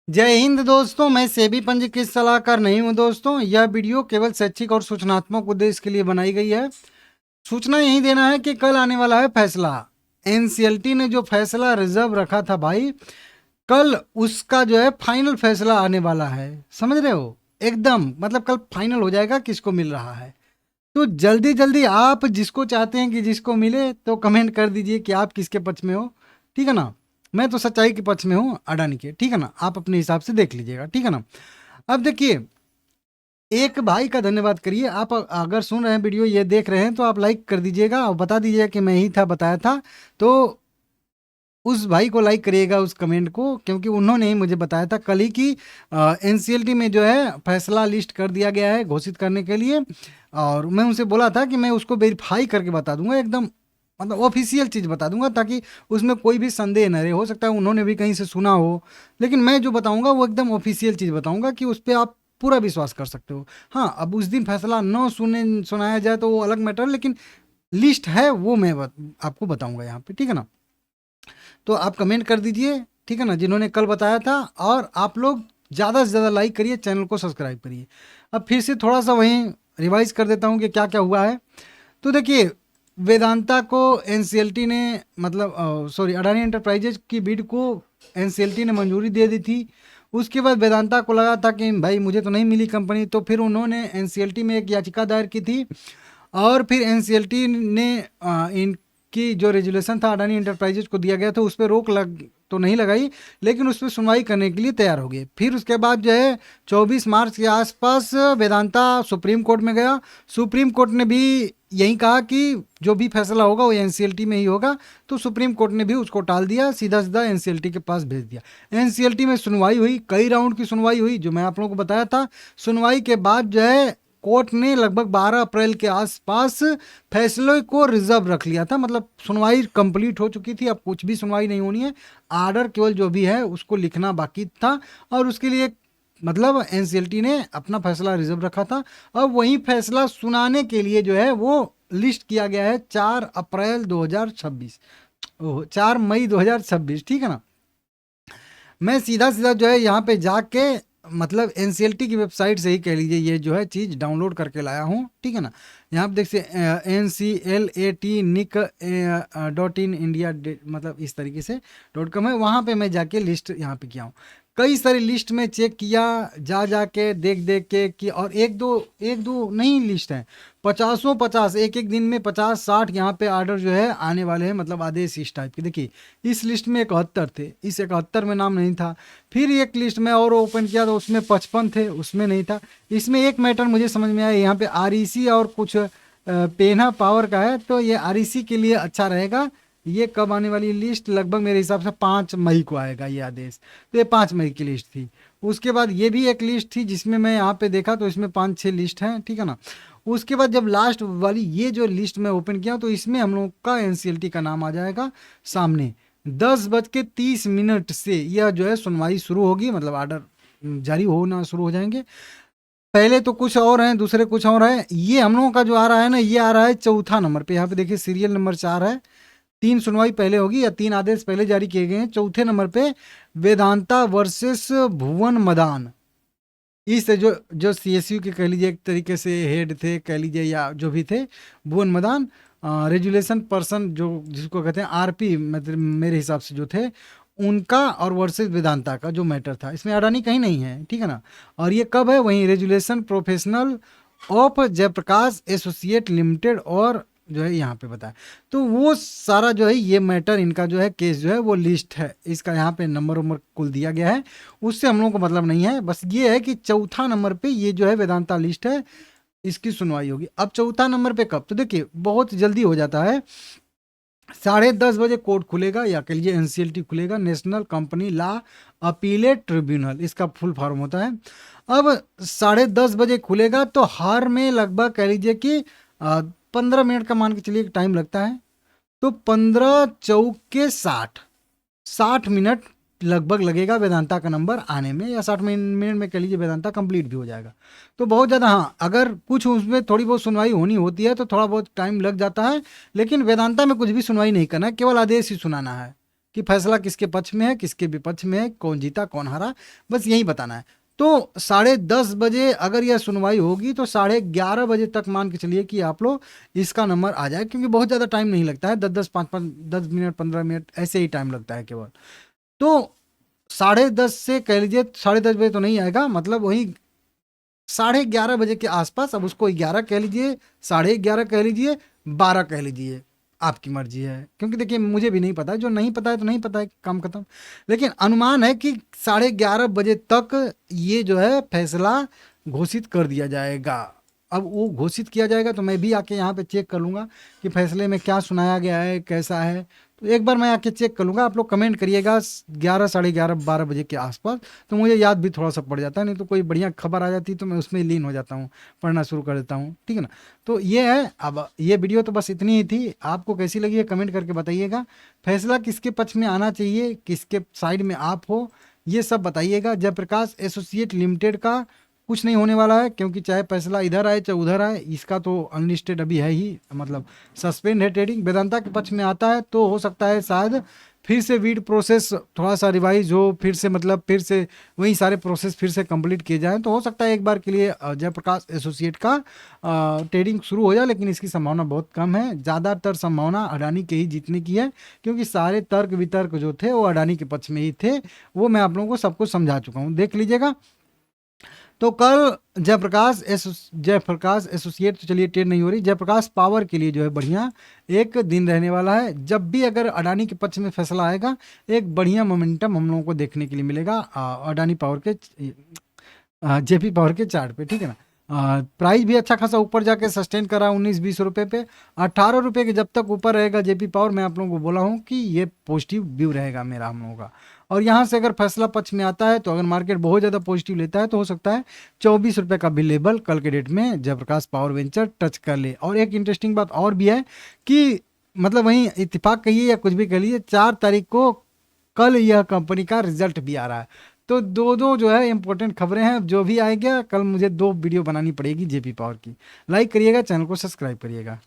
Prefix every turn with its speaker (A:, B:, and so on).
A: जय हिंद दोस्तों, मैं सेबी पंजीकृत सलाहकार नहीं हूं दोस्तों। यह वीडियो केवल शैक्षिक और सूचनात्मक उद्देश्य के लिए बनाई गई है। सूचना यही देना है कि कल आने वाला है फैसला। एनसीएलटी ने जो फैसला रिजर्व रखा था भाई, कल उसका जो है फाइनल फैसला आने वाला है। समझ रहे हो? एकदम मतलब कल फाइनल हो जाएगा किसको मिल रहा है। तो जल्दी जल्दी आप जिसको चाहते हैं कि जिसको मिले तो कमेंट कर दीजिए कि आप किसके पक्ष में हो। ठीक है ना? मैं तो सच्चाई के पक्ष में हूँ, अडानी के। ठीक है ना? आप अपने हिसाब से देख लीजिएगा। ठीक है ना? अब देखिए, एक भाई का धन्यवाद करिए। आप अगर सुन रहे हैं वीडियो, ये देख रहे हैं, तो आप लाइक कर दीजिएगा और बता दीजिएगा कि मैं ही था, बताया था। तो उस भाई को लाइक करिएगा उस कमेंट को, क्योंकि उन्होंने ही मुझे बताया था कल ही कि एनसीएलटी में जो है फैसला लिस्ट कर दिया गया है घोषित करने के लिए। और मैं उनसे बोला था कि मैं उसको वेरीफाई करके बता दूंगा, एकदम मतलब ऑफिशियल चीज़ बता दूंगा, ताकि उसमें कोई भी संदेह न रहे। हो सकता है उन्होंने भी कहीं से सुना हो, लेकिन मैं जो बताऊंगा वो एकदम ऑफिशियल चीज़ बताऊंगा कि उस पर आप पूरा विश्वास कर सकते हो। हाँ, अब उस दिन फैसला न सुनाया जाए तो वो अलग मैटर, लेकिन लिस्ट है वो मैं आपको बताऊंगा यहाँ पे। ठीक है ना? तो आप कमेंट कर दीजिए, ठीक है ना, जिन्होंने कल बताया था। और आप लोग ज़्यादा से ज़्यादा लाइक करिए, चैनल को सब्सक्राइब करिए। अब फिर से थोड़ा सा वहीं रिवाइज कर देता हूँ कि क्या क्या हुआ है। तो देखिए, वेदांता को एनसीएलटी ने मतलब सॉरी, अडानी एंटरप्राइजेज की बिड को एनसीएलटी ने मंजूरी दे दी थी। उसके बाद वेदांता को लगा था कि भाई मुझे तो नहीं मिली कंपनी, तो फिर उन्होंने एनसीएलटी में एक याचिका दायर की थी। और फिर एनसीएलटी ने इनकी जो रेजुलेशन था अडानी इंटरप्राइजेज को दिया गया था उस पर रोक लग तो नहीं लगाई, लेकिन उस पर सुनवाई करने के लिए तैयार हो गए। फिर उसके बाद जो है 24 मार्च के आसपास वेदांता सुप्रीम कोर्ट में गया। सुप्रीम कोर्ट ने भी यही कहा कि जो भी फैसला होगा वो एनसीएलटी में ही होगा। तो सुप्रीम कोर्ट ने भी उसको टाल दिया, सीधा सीधा एनसीएलटी के पास भेज दिया। एनसीएलटी में सुनवाई हुई, कई राउंड की सुनवाई हुई, जो मैं आप लोगों को बताया था। सुनवाई के बाद जो है कोर्ट ने लगभग 12 अप्रैल के आसपास फैसले को रिजर्व रख लिया था। मतलब सुनवाई कंप्लीट हो चुकी थी, अब कुछ भी सुनवाई नहीं होनी है। आर्डर केवल जो भी है उसको लिखना बाकी था, और उसके लिए मतलब एनसीएलटी ने अपना फैसला रिजर्व रखा था। अब वही फैसला सुनाने के लिए जो है वो लिस्ट किया गया है 4 अप्रैल 2026, 4 मई 2026। ठीक है ना? मैं सीधा सीधा जो है यहाँ पे जाके मतलब एनसीएलटी की वेबसाइट से ही कह लीजिए ये जो है चीज़ डाउनलोड करके लाया हूँ। ठीक है ना? यहाँ पे देखिए NCLAT निक .in इंडिया मतलब इस तरीके से .com है। वहाँ पे मैं जाके लिस्ट यहाँ पे किया हूँ। कई सारी लिस्ट में चेक किया, जा जाके देख देख के कि, और एक दो नहीं लिस्ट है, 50 एक एक दिन में 50-60 यहाँ पे आर्डर जो है आने वाले हैं, मतलब आदेश इस टाइप के। देखिए, इस लिस्ट में 71 थे, इस 71 में नाम नहीं था। फिर एक लिस्ट में और ओपन किया तो उसमें 55 थे, उसमें नहीं था। इसमें एक मैटर मुझे समझ में आया, यहाँ पे आरईसी और कुछ पेन्हा पावर का है, तो ये आरईसी के लिए अच्छा रहेगा। ये कब आने वाली लिस्ट? लगभग मेरे हिसाब से 5 मई को आएगा ये आदेश। तो ये 5 मई की लिस्ट थी। उसके बाद ये भी एक लिस्ट थी जिसमें मैं यहाँ पे देखा तो इसमें 5-6 लिस्ट हैं। ठीक है ना? उसके बाद जब लास्ट वाली ये जो लिस्ट में ओपन किया तो इसमें हम लोग का एनसीएलटी का नाम आ जाएगा सामने। 10:30 से यह जो है सुनवाई शुरू होगी, मतलब आर्डर जारी होना शुरू हो जाएंगे। पहले तो कुछ और हैं, दूसरे कुछ और है। ये हम लोगों का जो आ रहा है ना, ये आ रहा है चौथा नंबर पे। यहाँ पे देखिए सीरियल नंबर 4 है। 3 सुनवाई पहले होगी या 3 आदेश पहले जारी किए गए हैं। चौथे नंबर पे वेदांता वर्सेस भुवन मदान। इस जो जो सीएसयू के कह लीजिए एक तरीके से हेड थे कह लीजिए, या जो भी थे, भुवन मदान रेजुलेशन पर्सन जो जिसको कहते हैं आरपी, मतलब मेरे हिसाब से जो थे उनका, और वर्सेस वेदांता का जो मैटर था, इसमें अडानी कहीं नहीं है। ठीक है ना? और ये कब है? वहीं resolution professional of Jaiprakash Associate Limited, और जो है यहाँ पे बताया। तो वो सारा जो है ये मैटर इनका जो है केस जो है वो लिस्ट है, इसका यहाँ पे नंबर वंबर कुल दिया गया है। उससे हम लोगों को मतलब नहीं है, बस ये है कि चौथा नंबर पे ये जो है वेदांता लिस्ट है, इसकी सुनवाई होगी। अब चौथा नंबर पे कब? तो देखिए बहुत जल्दी हो जाता है। 10:30 बजे कोर्ट खुलेगा, या कह लीजिए एनसीएलटी खुलेगा, national company law appellate tribunal इसका फुल फॉर्म होता है। अब 10:30 बजे खुलेगा तो हर में लगभग कह लीजिए कि 15 मिनट का मान के चलिए टाइम लगता है। तो 15 चौके 60 लगभग लगेगा वेदांता का नंबर आने में, या 60 मिनट में कह लीजिए वेदांता कंप्लीट भी हो जाएगा। तो बहुत ज़्यादा, हाँ, अगर कुछ उसमें थोड़ी बहुत सुनवाई होनी होती है तो थोड़ा बहुत टाइम लग जाता है, लेकिन वेदांता में कुछ भी सुनवाई नहीं करना है, केवल आदेश ही सुनाना है। कि फैसला किसके पक्ष में है, किसके विपक्ष में है, कौन जीता कौन हारा, बस यही बताना है। तो 10:30 बजे अगर यह सुनवाई होगी तो 11:30 बजे तक मान के चलिए कि आप लोग इसका नंबर आ जाए, क्योंकि बहुत ज़्यादा टाइम नहीं लगता है, 10-10 5-5 10 मिनट 15 मिनट ऐसे ही टाइम लगता है केवल। तो 10:30 से कह लीजिए 10:30 बजे तो नहीं आएगा, मतलब वही 11:30 बजे के आसपास। अब उसको 11 कह लीजिए, 11:30 कह लीजिए, 12 कह लीजिए, आपकी मर्जी है, क्योंकि देखिए मुझे भी नहीं पता है, जो नहीं पता है तो नहीं पता है, काम खत्म। लेकिन अनुमान है कि 11:30 बजे तक ये जो है फैसला घोषित कर दिया जाएगा। अब वो घोषित किया जाएगा तो मैं भी आके यहाँ पे चेक कर लूँगा कि फैसले में क्या सुनाया गया है, कैसा है। तो एक बार मैं आके चेक कर लूँगा, आप लोग कमेंट करिएगा 11, 11:30, 12 बजे के आसपास, तो मुझे याद भी थोड़ा सा पड़ जाता है, नहीं तो कोई बढ़िया खबर आ जाती तो मैं उसमें लीन हो जाता हूँ, पढ़ना शुरू कर देता हूँ, ठीक है ना। तो ये है, अब ये वीडियो तो बस इतनी ही थी, आपको कैसी लगी है कमेंट करके बताइएगा। फैसला किसके पक्ष में आना चाहिए, किसके साइड में आप हो, ये सब बताइएगा। जयप्रकाश एसोसिएट लिमिटेड का कुछ नहीं होने वाला है, क्योंकि चाहे फैसला इधर आए चाहे उधर आए, इसका तो अनलिस्टेड अभी है ही, मतलब सस्पेंड है ट्रेडिंग। वेदांता के पक्ष में आता है तो हो सकता है शायद फिर से वीड प्रोसेस थोड़ा सा रिवाइज हो, फिर से मतलब फिर से वही सारे प्रोसेस फिर से कंप्लीट किए जाएं, तो हो सकता है एक बार के लिए जयप्रकाश एसोसिएट का ट्रेडिंग शुरू हो जाए, लेकिन इसकी संभावना बहुत कम है। ज़्यादातर संभावना अडानी के ही जीतने की है, क्योंकि सारे तर्क वितर्क जो थे वो अडानी के पक्ष में ही थे, वो मैं आप लोगों को सब कुछ समझा चुका हूँ, देख लीजिएगा। तो कल जयप्रकाश एसोसिएट तो चलिए ट्रेड नहीं हो रही, जयप्रकाश पावर के लिए जो है बढ़िया एक दिन रहने वाला है। जब भी अगर अडानी के पक्ष में फैसला आएगा, एक बढ़िया मोमेंटम हम लोगों को देखने के लिए मिलेगा अडानी पावर के जेपी पावर के चार्ट पे, ठीक है ना। प्राइस भी अच्छा खासा ऊपर जाके सस्टेन करा 19-20 रुपए पे। 18 रुपए के जब तक ऊपर रहेगा जेपी पावर, मैं आप लोगों को बोला हूँ कि ये पॉजिटिव व्यू रहेगा मेरा हम लोगों का। और यहाँ से अगर फैसला पक्ष में आता है तो अगर मार्केट बहुत ज़्यादा पॉजिटिव लेता है तो हो सकता है 24 रुपये का भी लेवल कल के डेट में जयप्रकाश पावर वेंचर टच कर ले। और एक इंटरेस्टिंग बात और भी है कि मतलब वहीं इत्तेफाक कहिए या कुछ भी कह लीजिए, 4 तारीख को कल यह कंपनी का रिजल्ट भी आ रहा है। तो दो दो जो है इंपॉर्टेंट खबरें हैं, जो भी आएगा कल मुझे 2 वीडियो बनानी पड़ेगी जेपी पावर की। लाइक करिएगा, चैनल को सब्सक्राइब करिएगा।